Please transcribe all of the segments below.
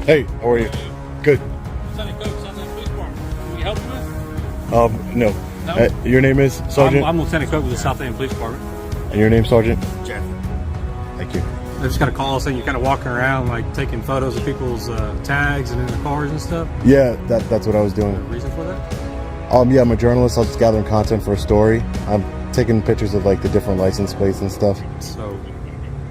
Hey, how are you? Good. Lieutenant Cook, Southland Police Department. Can we help you with? No. No? Your name is Sergeant? I'm Lieutenant Cook with the Southland Police Department. And your name, Sergeant? Jeff. Thank you. I just got a call saying you're kind of walking around, like taking photos of people's tags and in the cars and stuff. Yeah, that's what I was doing. Reason for that? Yeah, I'm a journalist. I was just gathering content for a story. I'm taking pictures of like the different license plates and stuff. So,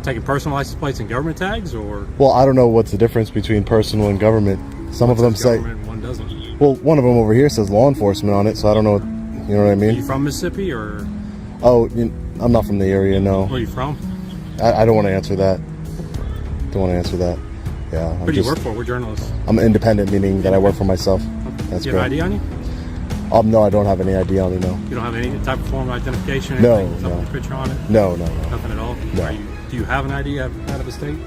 taking personal license plates and government tags, or? Well, I don't know what's the difference between personal and government. Some of them say. One doesn't. Well, one of them over here says law enforcement on it, so I don't know. You know what I mean? Are you from Mississippi or? Oh, I'm not from the area. No. Where are you from? I don't want to answer that. Don't want to answer that. Yeah. Who do you work for? We're journalists. I'm independent, meaning that I work for myself. That's Do you have correct. an ID on you? No, I don't have any ID on me. No. You don't have any type of form of identification? No, Anything, no. With your picture on it? No. Nothing at all? No. Do you have an ID out of the state?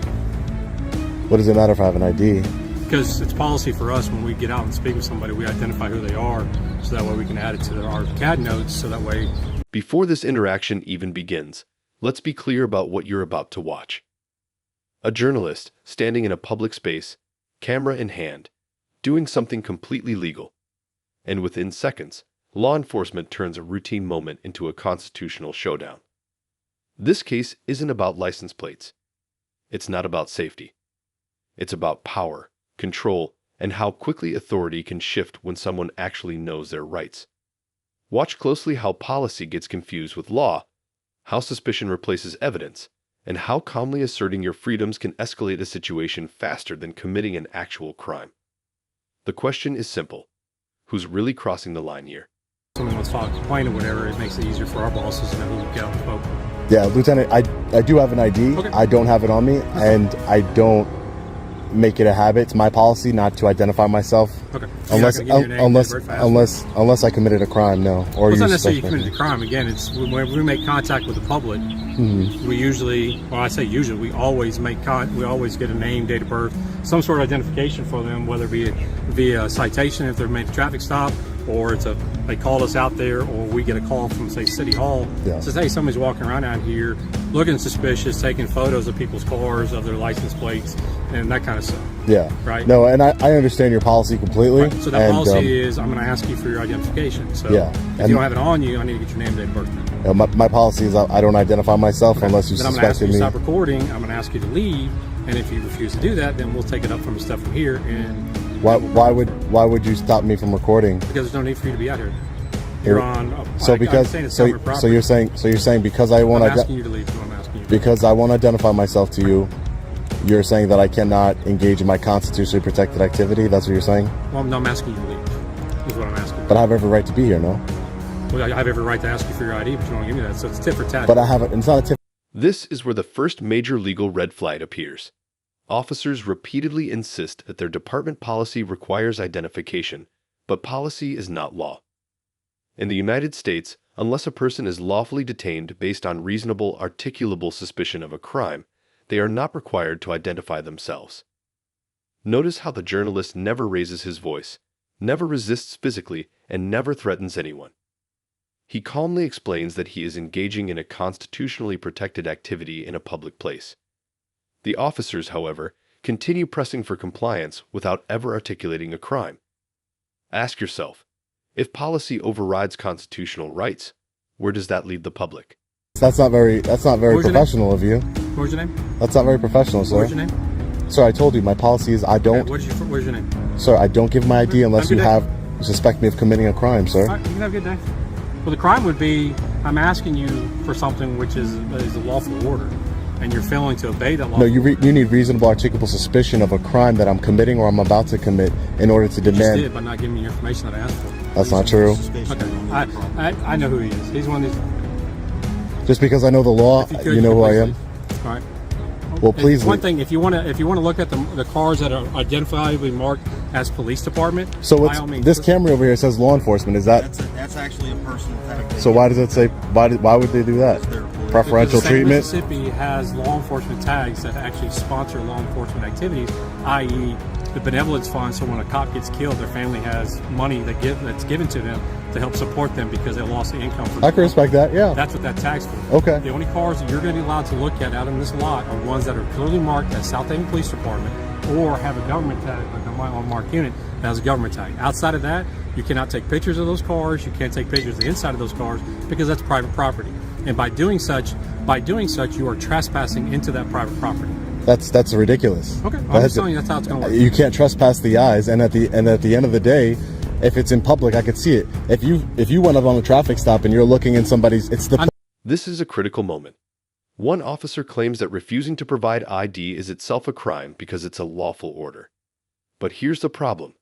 What does it matter if I have an ID? Because it's policy for us when we get out and speak with somebody, we identify who they are, so that way we can add it to our CAD notes, so that way. Before this interaction even begins, let's be clear about what you're about to watch. A journalist standing in a public space, camera in hand, doing something completely legal. And within seconds, law enforcement turns a routine moment into a constitutional showdown. This case isn't about license plates. It's not about safety. It's about power, control, and how quickly authority can shift when someone actually knows their rights. Watch closely how policy gets confused with law, how suspicion replaces evidence, and how calmly asserting your freedoms can escalate a situation faster than committing an actual crime. The question is simple. Who's really crossing the line here? Someone wants to file a complaint or whatever, it makes it easier for our bosses to know who we get on the phone. Yeah, Lieutenant, I do have an ID. Okay. I don't have it on me, and I don't make it a habit. It's my policy not to identify myself. Okay. Unless I committed a crime, no. Or It's you not necessarily you suspect me. committed a crime. Again, it's when we make contact with the public, we usually, well, I say usually, we always we always get a name, date of birth, some sort of identification for them, whether it be via a citation if they're made a traffic stop, or they called us out there, or we get a call from, say, City Hall. Yeah. Says, hey, somebody's walking around out here looking suspicious, taking photos of people's cars, of their license plates, and that kind of stuff. Yeah. Right. No, and I understand your policy completely. Right. So that policy is, I'm going to ask you for your identification. So yeah. if you don't have it on you, I need to get your name, date, and birthday. My policy is I don't identify myself unless you then I'm going to ask you suspected to me. stop recording. I'm going to ask you to leave, and if you refuse to do that, then we'll take it up from the stuff from here. And Why would you stop me from recording? because there's no need for you to be out here. You're on. So you're saying because I won't I'm asking you to leave. So I'm asking you. Because I won't identify myself to you, you're saying that I cannot engage in my constitutionally protected activity? That's what you're saying? Well, no, I'm asking you to leave. Is what I'm asking. But I have every right to be here, no? Well, I have every right to ask you for your ID, but you don't give me that. So it's tit for tat. But it's not a tip. This is where the first major legal red flag appears. Officers repeatedly insist that their department policy requires identification, but policy is not law. In the United States, unless a person is lawfully detained based on reasonable, articulable suspicion of a crime, they are not required to identify themselves. Notice how the journalist never raises his voice, never resists physically, and never threatens anyone. He calmly explains that he is engaging in a constitutionally protected activity in a public place. The officers, however, continue pressing for compliance without ever articulating a crime. Ask yourself, if policy overrides constitutional rights, where does that leave the public? That's not very professional of you. What's your name? That's not very professional, sir. What's your name? Sir, I told you my policy is I don't. Okay, where's your name? Sir, I don't give my ID unless Have a you good day. suspect me of committing a crime, sir. All right, you can have a good day. Well, the crime would be I'm asking you for something which is a lawful order, and you're failing to obey that law. No, you need reasonable, articulable suspicion of a crime that I'm committing or I'm about to commit in order to You just demand. did by not giving me your information that I asked for. That's not true. Okay, I know who he is. He's one of these. Just because I know the law, If you could, you know who I am. All right. Well, please. One thing, if you want to look at the cars that are identifiably marked as police department. So by all means, this camera over here says law enforcement. Is that? That's actually a personal tag. So why does it say? Why would they do that? Preferential because the state of treatment. Mississippi has law enforcement tags that actually sponsor law enforcement activities, i.e., the benevolence fund, so when a cop gets killed, their family has money that's given to them to help support them because they lost the income. I can respect that, yeah. That's what that tag's for. Okay. The only cars that you're going to be allowed to look at out in this lot are ones that are clearly marked as South Haven Police Department or have a government tag, like on my unmarked unit, that has a government tag. Outside of that, you cannot take pictures of those cars. You can't take pictures of the inside of those cars because that's private property. And by doing such, you are trespassing into that private property. That's ridiculous. Okay, I'm just telling you that's how it's going to work. You can't trespass the eyes, and at the end of the day, if it's in public, I could see it. If you went up on a traffic stop and you're looking in somebody's, This is a critical moment. One officer claims that refusing to provide ID is itself a crime because it's a lawful order. But here's the problem.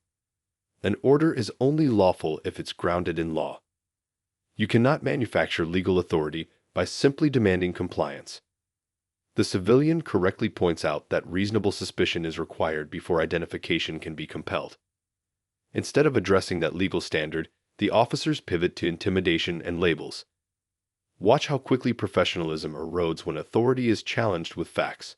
An order is only lawful if it's grounded in law. You cannot manufacture legal authority by simply demanding compliance. The civilian correctly points out that reasonable suspicion is required before identification can be compelled. Instead of addressing that legal standard, the officers pivot to intimidation and labels. Watch how quickly professionalism erodes when authority is challenged with facts.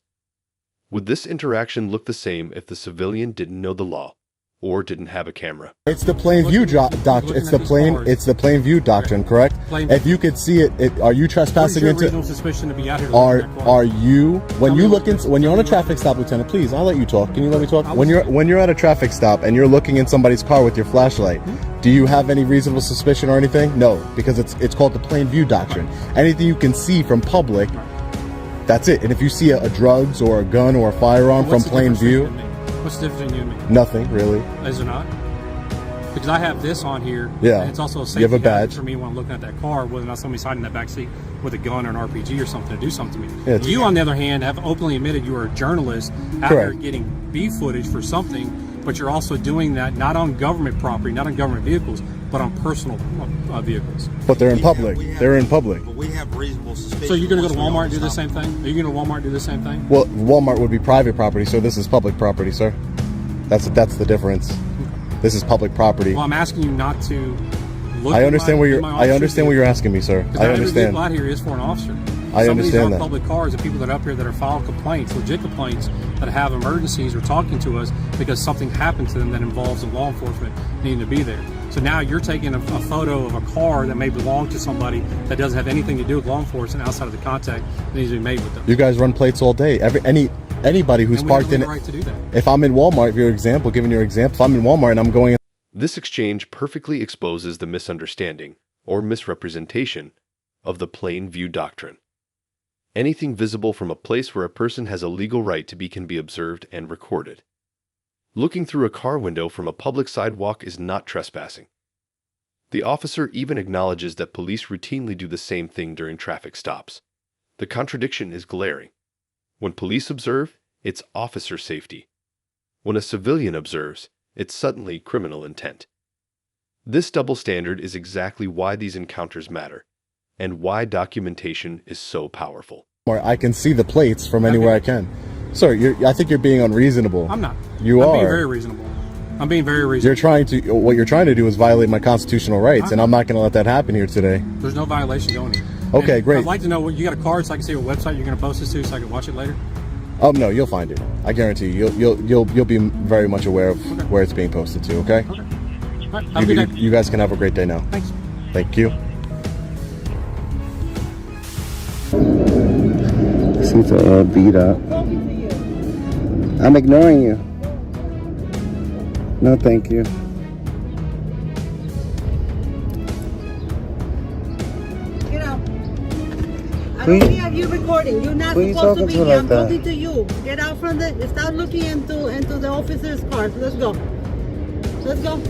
Would this interaction look the same if the civilian didn't know the law or didn't have a camera? it's the plain view doctrine. It's the plain view doctrine, correct? If you could see it, are you trespassing into? Reasonable suspicion to be out here. Are you when you're on a traffic stop, Lieutenant? Please, I'll let you talk. Can you let me talk? When you're at a traffic stop and you're looking in somebody's car with your flashlight, do you have any reasonable suspicion or anything? No, because it's called the plain view doctrine. Anything you can see from public, that's it. And if you see a drugs or a gun or a firearm from plain view, what's the difference in you and me? nothing really. Is there not? Because I have this on here. Yeah. And it's also a You safety have a hazard badge for me when I'm looking at that car, whether or not somebody's hiding in that back seat with a gun or an RPG or something to do something to me. Yeah, You, on the other hand, have openly admitted you are a journalist out Correct. there getting B footage for something, but you're also doing that not on government property, not on government vehicles, but on personal vehicles. But they're in public. They're in public. But we have reasonable suspicion. So you're going to go to once we Walmart and do the stop. same thing? Are you going to Walmart and do the same thing? Well, Walmart would be private property, so this is public property, sir. That's the difference. This is public property. Well, I'm asking you not to look. I understand what what you're asking me, sir. I Every understand. vehicle out here is for an officer. I Some of these understand aren't that. public cars and people that are up here that are filing complaints, legit complaints, that have emergencies or talking to us because something happened to them that involves the law enforcement needing to be there. So now you're taking a photo of a car that may belong to somebody that doesn't have anything to do with law enforcement outside of the contact that needs to be made with them. You guys run plates all day. Anybody who's And we parked have in the right to do that. If I'm in Walmart, giving your example, if I'm in Walmart and I'm going This exchange perfectly exposes the misunderstanding or misrepresentation of the plain view doctrine. Anything visible from a place where a person has a legal right to be can be observed and recorded. Looking through a car window from a public sidewalk is not trespassing. The officer even acknowledges that police routinely do the same thing during traffic stops. The contradiction is glaring. When police observe, it's officer safety. When a civilian observes, it's suddenly criminal intent. This double standard is exactly why these encounters matter, and why documentation is so powerful. I can see the plates from anywhere I can. Sir, I think you're being unreasonable. I'm not. I'm being very reasonable. I'm being very reasonable. What you're trying to do is violate my constitutional rights, and I'm not going to let that happen here today. There's no violation going here. Okay, And great. I'd like to know what you got a card so I can see what website you're going to post this to so I can watch it later. Oh no, you'll find it. I guarantee you. You'll be very much aware of where it's being posted to. Okay. Okay. All right. Have a good day. You guys can have a great day now. Thanks. Thank you. Seems all beat up. I'm ignoring you. No, thank you. Get out. I Who don't you- have you recording. You're not who you supposed to talking be to here. like I'm that? talking to you. Get out from the. Stop looking into the officer's car. Let's go. Let's go.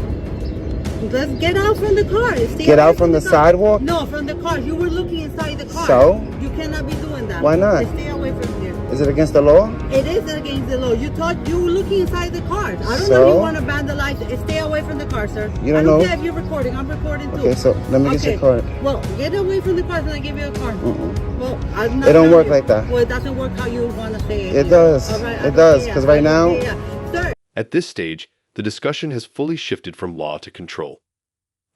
Let's get out from the car. Stay Get away out from the car. sidewalk? No, from the car. You were looking inside the car. So? You cannot be doing that. Why not? Stay away from here. Is it against the law? It is against the law. You thought you were looking inside the car. I don't know if So? you want to vandalize it. Stay away from the car, sir. You don't I don't know? care if you're recording. I'm recording too. Okay, so let me get your card. Well, get away from the car and I give you a card. Well, I'm not It don't telling work you. like that. Well, it doesn't work how you want to say it. It here. does. All right, It does, yeah, 'cause right now- yeah. Sir. At this stage, the discussion has fully shifted from law to control.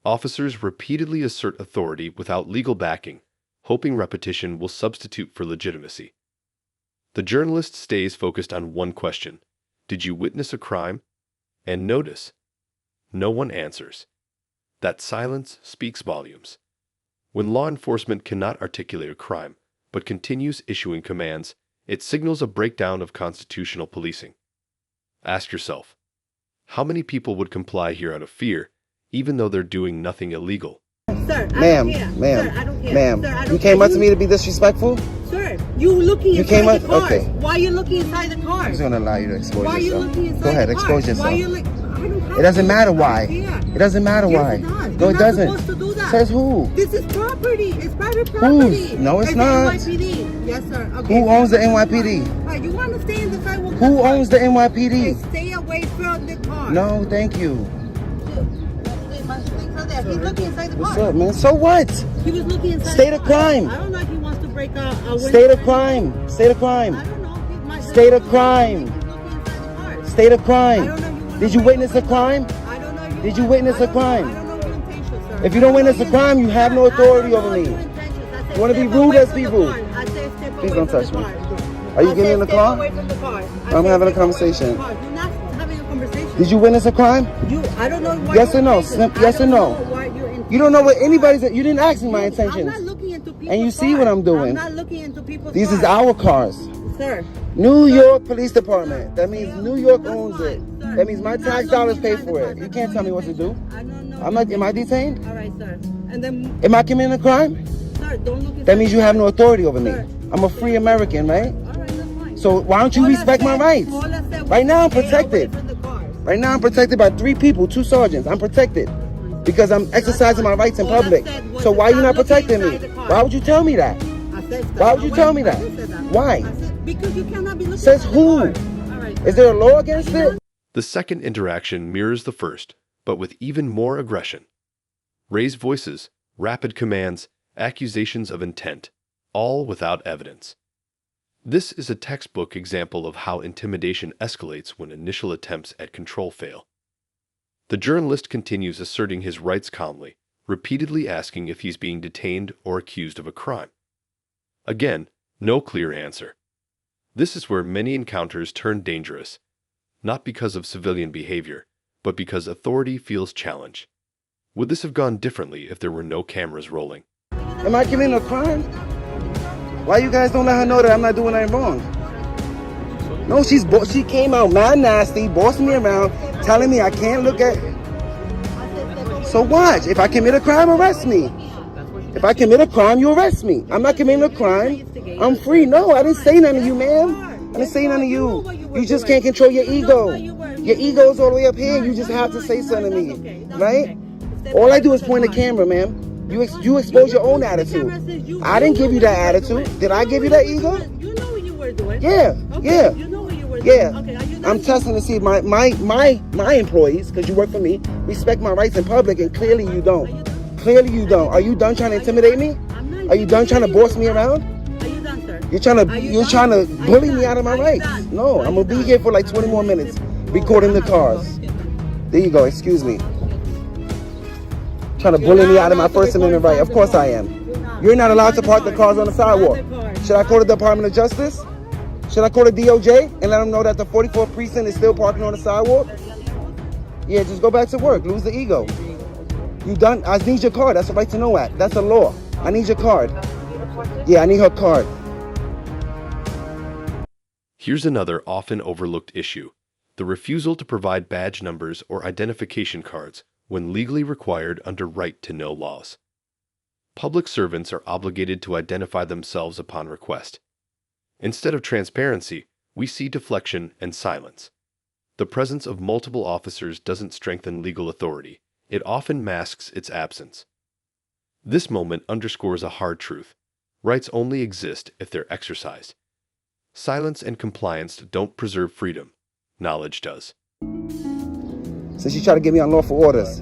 Officers repeatedly assert authority without legal backing, hoping repetition will substitute for legitimacy. The journalist stays focused on one question: did you witness a crime, And notice, no one answers. That silence speaks volumes. When law enforcement cannot articulate a crime, but continues issuing commands, it signals a breakdown of constitutional policing. Ask yourself, how many people would comply here out of fear, even though they're doing nothing illegal? Sir, I Ma'am, don't care. ma'am, Sir, I don't care. ma'am, Sir, I don't you care. came up to me to be disrespectful? Sir, you looking You inside came the up- cars. okay. Why are you looking inside the I'm cars? just gonna allow you to expose Why are you yourself. looking inside Go ahead, the expose cars? yourself. Why are you like, I don't have It doesn't to. matter I why. don't care. It doesn't matter Yes, why. it does. No, You're it not doesn't. supposed to do that. Says who? This is property. It's private property. No, it's the not. NYPD. Yes, sir. Okay. Who owns the NYPD? Right, you want to stay in the sidewalk? Who owns the NYPD? Stay away from the car. No, thank you. He's looking inside the What's car. up, man? So what? He was looking inside State the of car. crime. I don't know if he wants to break a window. State of crime. State of crime. I don't know. He might State of crime. He's looking inside the car. State of I crime. don't know if you want Did to you break witness the a crime? I don't know if you Did you want- witness I a don't know. crime? I don't know your intentions, sir. If you don't witness a I crime, you have no don't know authority your over me. intentions. I said You wanna be step rude, away let's from be the rude. car. I said step Please away don't from touch the me. car. Are you I getting said in the step car? away from the car. I I'm said having a step away from conversation. the car. You're not having a conversation. Did you witness a crime? I don't know what Yes your or no? intentions- Yes I or don't no? know what your You don't know what intentions anybody's. are. You didn't ask me my I'm intentions. not looking into people's And you see cars. what I'm doing. I'm not looking into people's These cars. is our cars. Sir. New York Police Department. That means New York That's owns fine, it. sir. That means my You're not tax dollars looking pay inside for the it. car. You can't tell me what to do. I don't know. I'm not. Am I detained? All right, sir. And then, Am I committing a crime? sir, don't look inside That means you have no authority over me. Sir. I'm a free American, right? All right, that's fine. So why don't you All I respect my said- rights? all I said was Right now I'm stay away protected. from the cars. Right now I'm protected by 3 people, 2 sergeants. I'm protected because I'm exercising my rights in All I public. said was So why stop you not looking protecting me? inside the car. Why would you tell me that? I said step Why would you away. tell me that? I did say that. Why? I said, because you cannot be looking Says inside who? the car. All right. Is there a law against it? The second interaction mirrors the first, but with even more aggression. Raised voices, rapid commands, accusations of intent, all without evidence. This is a textbook example of how intimidation escalates when initial attempts at control fail. The journalist continues asserting his rights calmly, repeatedly asking if he's being detained or accused of a crime. Again, no clear answer. This is where many encounters turn dangerous, not because of civilian behavior, but because authority feels challenged. Would this have gone differently if there were no cameras rolling? Am I committing a crime? Why you guys don't let her know that I'm not doing anything wrong? No, she came out mad nasty, bossing me around, telling me I can't look at. So watch. If I commit a crime, arrest me. If I commit a crime, you arrest me. I'm not committing a crime. I'm free. No, I didn't say nothing to you, ma'am. I didn't say nothing to you. You just can't control your ego. Your ego's all the way up here. You just have to say something to me, right? All I do is point the camera, ma'am. You expose your own attitude. I didn't give you that attitude. Did I give you that ego? You know what you were doing. Yeah, yeah. You know what you were doing. Yeah, Okay, are you I'm done? testing to see if my employees, because you work for me, respect my rights in public, and clearly you don't. Clearly you don't. Are you done trying to intimidate me? Are you done trying to boss me around? Are you done, sir? You're trying to bully me out of my rights. No, I'm gonna be here for like 20 more minutes, recording the cars. There you go. Excuse me. Trying to bully me out of my First Amendment right. Of course I am. You're not allowed to park the cars on the sidewalk. Should I call the Department of Justice? Should I call the DOJ and let them know that the 44th precinct is still parking on the sidewalk? Yeah, just go back to work. Lose the ego. You done? I need your card. That's a right to know act. That's a law. I need your card. Yeah, I need her card. Here's another often overlooked issue: the refusal to provide badge numbers or identification cards when legally required under right-to-know laws. Public servants are obligated to identify themselves upon request. Instead of transparency, we see deflection and silence. The presence of multiple officers doesn't strengthen legal authority. It often masks its absence. This moment underscores a hard truth: rights only exist if they're exercised. Silence and compliance don't preserve freedom. Knowledge does. Since she tried to give me unlawful orders.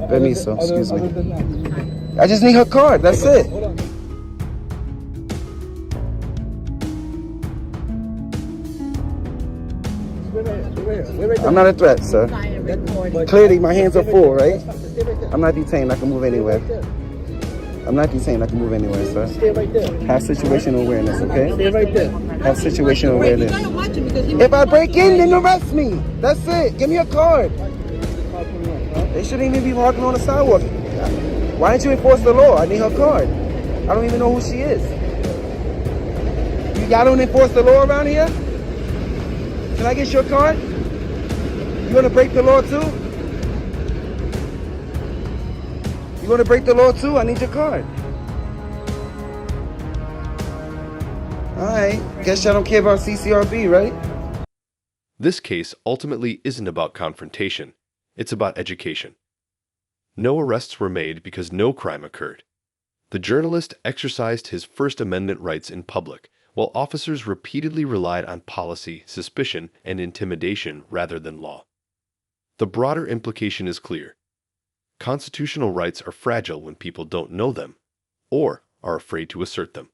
Permiso, excuse me. I just need her card. That's it. I'm not a threat, sir. Clearly, my hands are full, right? I'm not detained. I can move anywhere. I'm not just saying I can move anywhere, sir. Stay right there. Have situational awareness, okay? Stay right there. Have situational You awareness. gotta watch him because he If I might break walk in, away. then arrest me. That's it. Give me a card. They shouldn't even be walking on the sidewalk. Why didn't you enforce the law? I need her card. I don't even know who she is. Y'all don't enforce the law around here? Can I get your card? You gonna break the law too? You gonna break the law too? I need your card. Alright, guess y'all don't care about CCRB, right? This case ultimately isn't about confrontation. It's about education. No arrests were made because no crime occurred. The journalist exercised his First Amendment rights in public, while officers repeatedly relied on policy, suspicion, and intimidation rather than law. The broader implication is clear. Constitutional rights are fragile when people don't know them, or are afraid to assert them.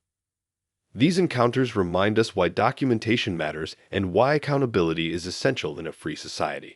These encounters remind us why documentation matters and why accountability is essential in a free society.